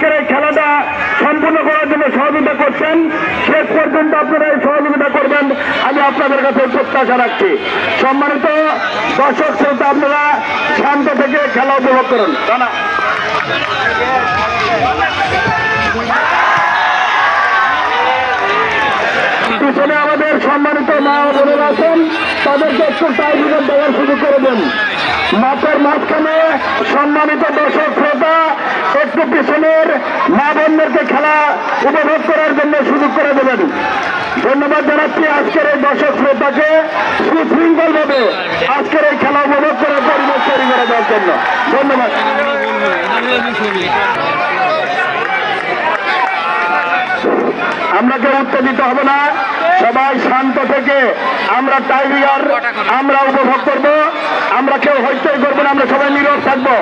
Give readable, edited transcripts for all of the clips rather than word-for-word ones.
আজকের এই খেলাটা সম্পূর্ণ করার জন্য সহযোগিতা করছেন, শেষ পর্যন্ত আপনারা এই সহযোগিতা করবেন আমি আপনাদের কাছে প্রত্যাশা রাখছি। সম্মানিত দর্শক শ্রোতা, আপনারা শান্ত থেকে খেলা উপভোগ করুন। পিছনে আমাদের সম্মানিত মা ও বোনেরা আছেন, তাদেরকে একটু টাইমিংয়ের দেওয়ার সুযোগ করে দেন। মাঠের মাঝখানে সম্মানিত দর্শক শ্রোতা একটু পিছনের মা বোনদেরকে খেলা উপভোগ করার জন্য সুযোগ করে দেবেন। ধন্যবাদ জানাচ্ছি আজকের এই দর্শক শ্রোতাকে সুশৃঙ্খল ভাবে আজকের এই খেলা উপভোগ করার পরিবেশ তৈরি করে দেওয়ার জন্য ধন্যবাদ। আমরা কেউ উত্তেজিত হবে না, সবাই শান্ত থেকে আমরা টাইগার আমরা উপভোগ করব, আমরা কেউ হইচই করবো না, আমরা সবাই নীরব থাকবো।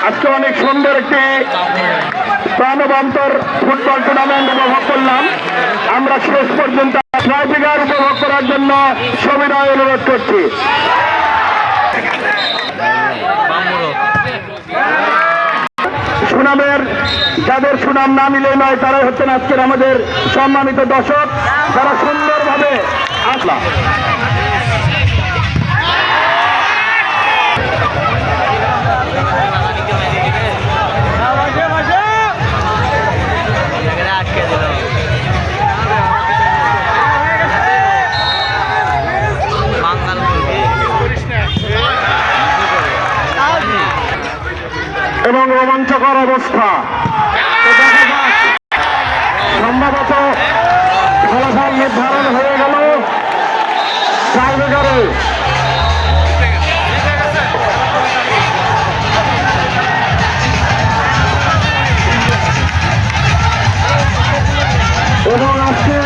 আজকে অনেক সুন্দর একটি প্রাণবন্তর ফুটবল টুর্নামেন্ট উপভোগ করলাম। আমরা শেষ পর্যন্ত টাইগার উপভোগ করার জন্য সবিনয় অনুরোধ করছি। সুনামের যাদের সুনাম না মিলে নয়, তারাই হচ্ছেন আজকের আমাদের সম্মানিত দর্শক, যারা সুন্দরভাবে আসলা। এবং রোমাঞ্চকর অবস্থা, সম্ভবত ফলাফল নির্ধারণ হয়ে গেল টাইব্রেকারে। এবং আজকে